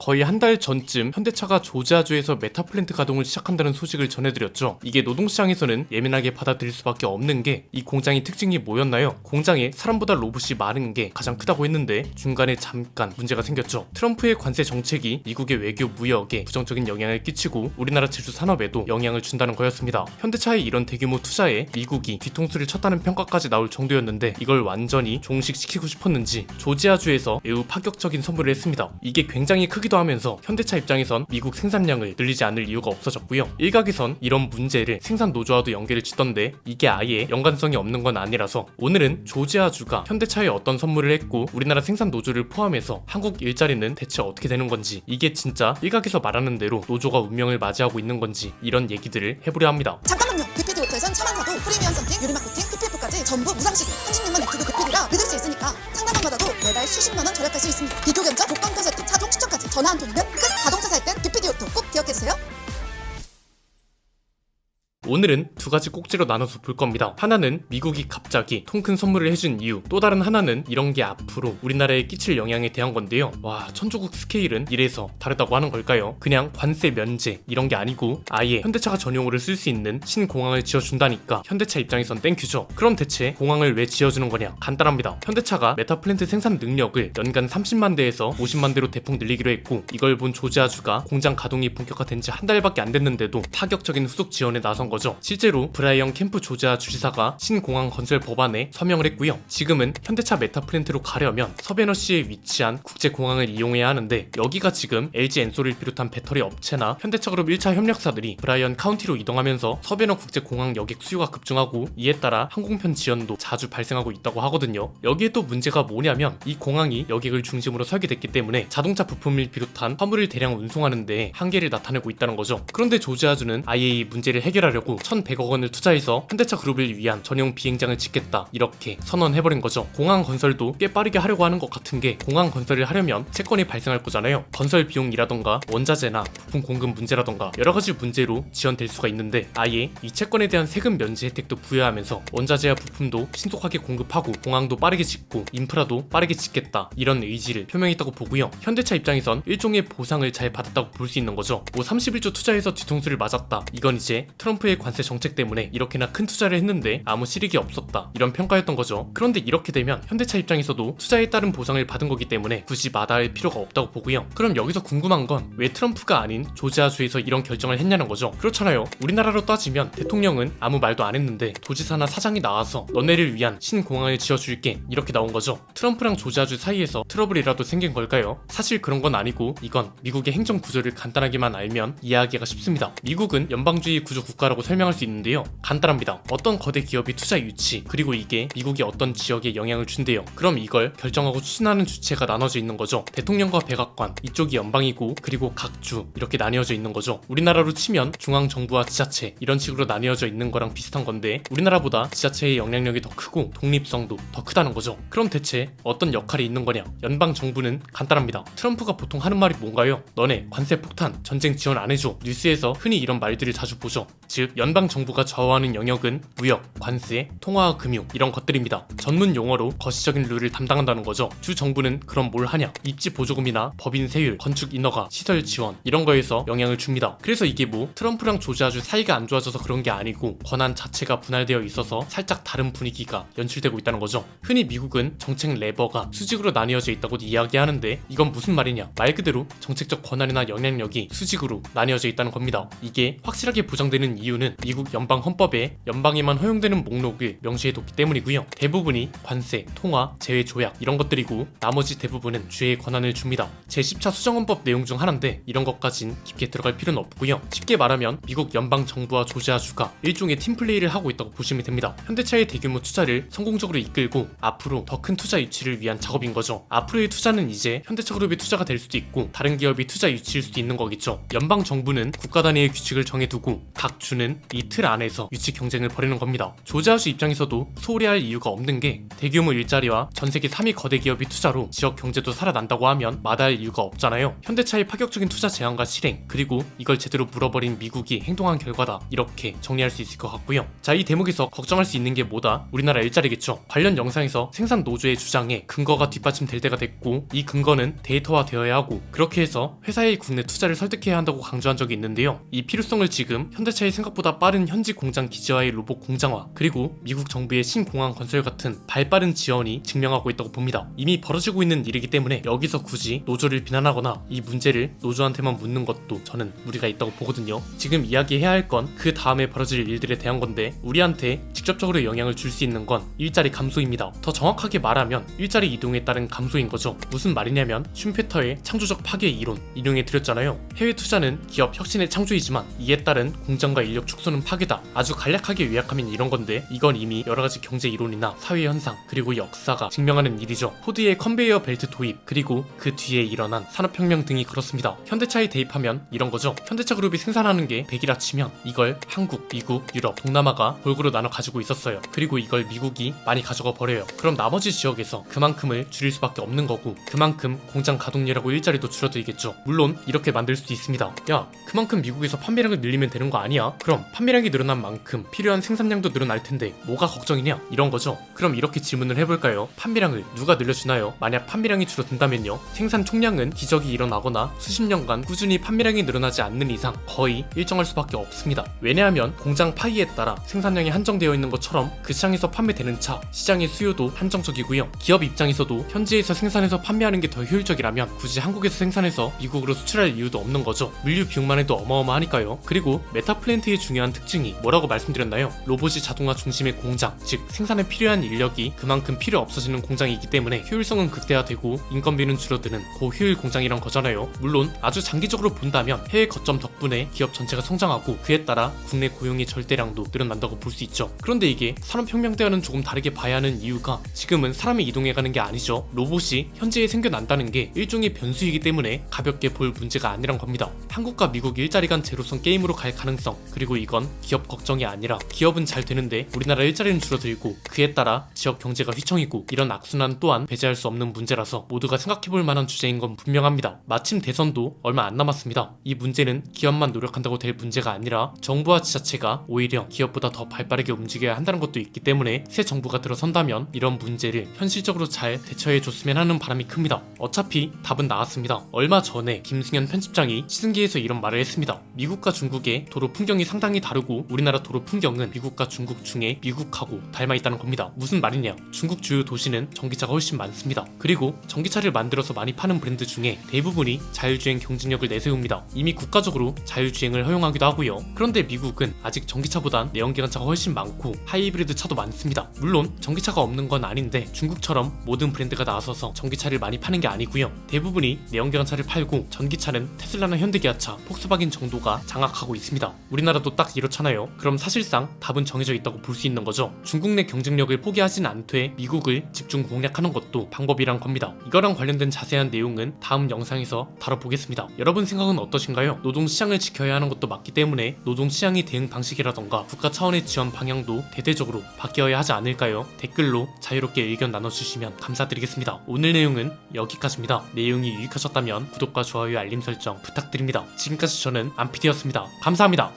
거의 한 달 전쯤 현대차가 조지아주에서 메타플랜트 가동을 시작한다는 소식을 전해드렸죠. 이게 노동시장에서는 예민하게 받아들일 수밖에 없는 게 이 공장의 특징이 뭐였나요? 공장에 사람보다 로봇이 많은 게 가장 크다고 했는데 중간에 잠깐 문제가 생겼죠. 트럼프의 관세 정책이 미국의 외교 무역에 부정적인 영향을 끼치고 우리나라 제조 산업에도 영향을 준다는 거였습니다. 현대차의 이런 대규모 투자에 미국이 뒤통수를 쳤다는 평가까지 나올 정도였는데 이걸 완전히 종식시키고 싶었는지 조지아주에서 매우 파격적인 선물을 했습니다. 이게 굉장히 크기도 하면서 현대차 입장에선 미국 생산량을 늘리지 않을 이유가 없어졌고요. 일각에선 이런 문제를 생산 노조와도 연계를 짓던데 이게 아예 연관성이 없는 건 아니라서 오늘은 조지아주가 현대차에 어떤 선물을 했고 우리나라 생산 노조를 포함해서 한국 일자리는 대체 어떻게 되는 건지, 이게 진짜 일각에서 말하는 대로 노조가 운명을 맞이하고 있는 건지, 이런 얘기들을 해보려 합니다. 잠깐만요. BPD 호텔에선 차만사도 프리미엄 썬팅, 유리 마케팅, PPF까지 전부 무상식 36만 유튜브 BPD라 믿을 수 있으니까 상담만 받아도 매달 수십만원 절약할 수 있습니다. 비교 견적, 복권표 세트, 차종 추천까지 전화 한 통이면 끝! 자동차 살 땐 BPD 호텔 꼭 기억해주세요. 오늘은 두 가지 꼭지로 나눠서 볼 겁니다. 하나는 미국이 갑자기 통큰 선물을 해준 이유, 또 다른 하나는 이런 게 앞으로 우리나라에 끼칠 영향에 대한 건데요. 와, 천조국 스케일은 이래서 다르다고 하는 걸까요? 그냥 관세 면제 이런 게 아니고 아예 현대차가 전용으로 쓸 수 있는 신공항을 지어준다니까 현대차 입장에선 땡큐죠. 그럼 대체 공항을 왜 지어주는 거냐? 간단합니다. 현대차가 메타플랜트 생산 능력을 연간 30만 대에서 50만 대로 대폭 늘리기로 했고, 이걸 본 조지아주가 공장 가동이 본격화된 지 한 달밖에 안 됐는데도 파격적인 후속 지원에 나선 거죠. 실제로 브라이언 캠프 조지아 주지사가 신공항 건설 법안에 서명을 했고요. 지금은 현대차 메타플랜트로 가려면 서베너시에 위치한 국제공항을 이용해야 하는데, 여기가 지금 LG 엔솔을 비롯한 배터리 업체나 현대차 그룹 1차 협력사들이 브라이언 카운티로 이동하면서 서베너 국제공항 여객 수요가 급증하고, 이에 따라 항공편 지연도 자주 발생하고 있다고 하거든요. 여기에 또 문제가 뭐냐면 이 공항이 여객을 중심으로 설계됐기 때문에 자동차 부품을 비롯한 화물을 대량 운송하는데 한계를 나타내고 있다는 거죠. 그런데 조지아주는 아예 이 문제를 해결하려고 1,100억 원을 투자해서 현대차 그룹을 위한 전용 비행장을 짓겠다 이렇게 선언해버린 거죠. 공항 건설도 꽤 빠르게 하려고 하는 것 같은 게, 공항 건설을 하려면 채권이 발생할 거잖아요. 건설 비용이라던가 원자재나 부품 공급 문제라던가 여러가지 문제로 지연될 수가 있는데, 아예 이 채권에 대한 세금 면제 혜택도 부여하면서 원자재와 부품도 신속하게 공급하고 공항도 빠르게 짓고 인프라도 빠르게 짓겠다 이런 의지를 표명했다고 보고요. 현대차 입장에선 일종의 보상을 잘 받았다고 볼 수 있는 거죠. 뭐 31조 투자해서 뒤통수를 맞았다, 이건 이제 트럼프의 관세 정책 때문에 이렇게나 큰 투자를 했는데 아무 실익이 없었다 이런 평가였던 거죠. 그런데 이렇게 되면 현대차 입장에서도 투자에 따른 보상을 받은 거기 때문에 굳이 마다할 필요가 없다고 보고요. 그럼 여기서 궁금한 건 왜 트럼프가 아닌 조지아주에서 이런 결정을 했냐는 거죠. 그렇잖아요. 우리나라로 따지면 대통령은 아무 말도 안 했는데 도지사나 사장이 나와서 너네를 위한 신공항을 지어줄게 이렇게 나온 거죠. 트럼프랑 조지아주 사이에서 트러블이라도 생긴 걸까요? 사실 그런 건 아니고, 이건 미국의 행정 구조를 간단하게만 알면 이해하기가 쉽습니다. 미국은 연방주의 구조 국가라고 설명할 수 있는데요. 간단합니다. 어떤 거대 기업이 투자 유치, 그리고 이게 미국의 어떤 지역에 영향을 준대요. 그럼 이걸 결정하고 추진하는 주체가 나눠져 있는 거죠. 대통령과 백악관, 이쪽이 연방이고 그리고 각주 이렇게 나뉘어져 있는 거죠. 우리나라로 치면 중앙정부와 지자체 이런 식으로 나뉘어져 있는 거랑 비슷한 건데, 우리나라보다 지자체의 영향력이 더 크고 독립성도 더 크다는 거죠. 그럼 대체 어떤 역할이 있는 거냐? 연방정부는 간단합니다. 트럼프가 보통 하는 말이 뭔가요? 너네 관세 폭탄, 전쟁 지원 안 해줘. 뉴스에서 흔히 이런 말들을 자주 보죠. 즉 연방정부가 좌우하는 영역은 무역, 관세, 통화, 금융 이런 것들입니다. 전문 용어로 거시적인 룰을 담당한다는 거죠. 주 정부는 그럼 뭘 하냐? 입지 보조금이나 법인 세율, 건축 인허가, 시설 지원 이런 거에서 영향을 줍니다. 그래서 이게 뭐 트럼프랑 조지아주 사이가 안 좋아져서 그런 게 아니고 권한 자체가 분할되어 있어서 살짝 다른 분위기가 연출되고 있다는 거죠. 흔히 미국은 정책 레버가 수직으로 나뉘어져 있다고 이야기하는데, 이건 무슨 말이냐? 말 그대로 정책적 권한이나 영향력이 수직으로 나뉘어져 있다는 겁니다. 이게 확실하게 보장되는 이유는 미국 연방 헌법에 연방에만 허용되는 목록을 명시해뒀기 때문이고요. 대부분이 관세, 통화, 제외 조약 이런 것들이고, 나머지 대부분은 주의 권한을 줍니다. 제10차 수정헌법 내용 중 하나인데 이런 것까진 깊게 들어갈 필요는 없고요. 쉽게 말하면 미국 연방 정부와 조지아주가 일종의 팀플레이를 하고 있다고 보시면 됩니다. 현대차의 대규모 투자를 성공적으로 이끌고 앞으로 더 큰 투자 유치를 위한 작업인 거죠. 앞으로의 투자는 이제 현대차 그룹의 투자가 될 수도 있고 다른 기업이 투자 유치일 수도 있는 거겠죠. 연방 정부는 국가 단위의 규칙을 정해두고 각 주는 미국은 이 틀 안에서 유치 경쟁을 벌이는 겁니다. 조지아주 입장에서도 소홀히 할 이유가 없는 게 대규모 일자리와 전세계 3위 거대 기업이 투자로 지역 경제도 살아난다고 하면 마다할 이유가 없잖아요. 현대차의 파격적인 투자 제한과 실행, 그리고 이걸 제대로 물어버린 미국이 행동한 결과다, 이렇게 정리할 수 있을 것 같고요. 자, 이 대목에서 걱정할 수 있는 게 뭐다? 우리나라 일자리겠죠. 관련 영상에서 생산 노조의 주장에 근거가 뒷받침될 때가 됐고, 이 근거는 데이터화 되어야 하고, 그렇게 해서 회사의 국내 투자를 설득해야 한다고 강조한 적이 있는데요. 이 필요성을 지금 현대차의 생각보다 빠른 현지 공장 기지화의 로봇 공장화, 그리고 미국 정부의 신공항 건설 같은 발빠른 지원이 증명하고 있다고 봅니다. 이미 벌어지고 있는 일이기 때문에 여기서 굳이 노조를 비난하거나 이 문제를 노조한테만 묻는 것도 저는 무리가 있다고 보거든요. 지금 이야기해야 할 건 그 다음에 벌어질 일들에 대한 건데, 우리한테 직접적으로 영향을 줄 수 있는 건 일자리 감소입니다. 더 정확하게 말하면 일자리 이동에 따른 감소인 거죠. 무슨 말이냐면 슈페터의 창조적 파괴 이론 인용해 드렸잖아요. 해외 투자는 기업 혁신의 창조이지만 이에 따른 공장과 인력 축소는 파괴다. 아주 간략하게 요약하면 이런 건데, 이건 이미 여러가지 경제 이론이나 사회 현상, 그리고 역사가 증명하는 일이죠. 포드의 컨베이어 벨트 도입, 그리고 그 뒤에 일어난 산업혁명 등이 그렇습니다. 현대차에 대입하면 이런 거죠. 현대차 그룹이 생산하는 게 100이라 치면 이걸 한국, 미국, 유럽, 동남아가 골고루 나눠 가지고 있었어요. 그리고 이걸 미국이 많이 가져가 버려요. 그럼 나머지 지역에서 그만큼을 줄일 수밖에 없는 거고, 그만큼 공장 가동률하고 일자리도 줄어들겠죠. 물론 이렇게 만들 수도 있습니다. 야, 그만큼 미국에서 판매량을 늘리면 되는 거 아니야? 그럼 판매량이 늘어난 만큼 필요한 생산량도 늘어날 텐데 뭐가 걱정이냐? 이런 거죠. 그럼 이렇게 질문을 해볼까요? 판매량을 누가 늘려주나요? 만약 판매량이 줄어든다면요, 생산 총량은 기적이 일어나거나 수십 년간 꾸준히 판매량이 늘어나지 않는 이상 거의 일정할 수밖에 없습니다. 왜냐하면 공장 파이에 따라 생산량이 한정되어 있는 것처럼 그 시장에서 판매되는 차, 시장의 수요도 한정적이고요. 기업 입장에서도 현지에서 생산해서 판매하는 게 더 효율적이라면 굳이 한국에서 생산해서 미국으로 수출할 이유도 없는 거죠. 물류 비용만 해도 어마어마하니까요. 그리고 메타플랜트의 중요한 특징이 뭐라고 말씀드렸나요? 로봇이 자동화 중심의 공장, 즉 생산에 필요한 인력이 그만큼 필요 없어지는 공장이기 때문에 효율성은 극대화되고 인건비는 줄어드는 고효율 공장이란 거잖아요. 물론 아주 장기적으로 본다면 해외 거점 덕분에 기업 전체가 성장하고 그에 따라 국내 고용의 절대량도 늘어난다고 볼 수 있죠. 그런데 이게 산업혁명 때와는 조금 다르게 봐야 하는 이유가, 지금은 사람이 이동해가는 게 아니죠. 로봇이 현지에 생겨난다는 게 일종의 변수이기 때문에 가볍게 볼 문제가 아니란 겁니다. 한국과 미국 일자리 간 제로섬 게임으로 갈 가능성, 그리고 이건 기업 걱정이 아니라 기업은 잘 되는데 우리나라 일자리는 줄어들고 그에 따라 지역 경제가 휘청이고, 이런 악순환 또한 배제할 수 없는 문제라서 모두가 생각해볼 만한 주제인 건 분명합니다. 마침 대선도 얼마 안 남았습니다. 이 문제는 기업만 노력한다고 될 문제가 아니라 정부와 지자체가 오히려 기업보다 더 발빠르게 움직여야 한다는 것도 있기 때문에 새 정부가 들어선다면 이런 문제를 현실적으로 잘 대처해줬으면 하는 바람이 큽니다. 어차피 답은 나왔습니다. 얼마 전에 김승현 편집장이 시승기에서 이런 말을 했습니다. 미국과 중국의 도로 풍경이 상당히 다르고 우리나라 도로 풍경은 미국과 중국 중에 미국하고 닮아있다는 겁니다. 무슨 말이냐? 중국 주요 도시는 전기차가 훨씬 많습니다. 그리고 전기차를 만들어서 많이 파는 브랜드 중에 대부분이 자율주행 경쟁력을 내세웁니다. 이미 국가적으로 자율주행을 허용하기도 하고요. 그런데 미국은 아직 전기차보단 내연기관차가 훨씬 많고 하이브리드 차도 많습니다. 물론 전기차가 없는 건 아닌데 중국처럼 모든 브랜드가 나서서 전기차를 많이 파는 게 아니고요. 대부분이 내연기관차를 팔고 전기차는 테슬라나 현대기아차, 폭스바겐 정도가 장악하고 있습니다. 우리나라도 딱 이렇잖아요. 그럼 사실상 답은 정해져 있다고 볼 수 있는 거죠. 중국 내 경쟁력을 포기하진 않되 미국을 집중 공략하는 것도 방법이란 겁니다. 이거랑 관련된 자세한 내용은 다음 영상에서 다뤄보겠습니다. 여러분 생각은 어떠신가요? 노동시장을 지켜야 하는 것도 맞기 때문에 노동시장의 대응 방식이라던가 국가 차원의 지원 방향도 대대적으로 바뀌어야 하지 않을까요? 댓글로 자유롭게 의견 나눠주시면 감사드리겠습니다. 오늘 내용은 여기까지입니다. 내용이 유익하셨다면 구독과 좋아요, 알림 설정 부탁드립니다. 지금까지 저는 안피디였습니다. 감사합니다.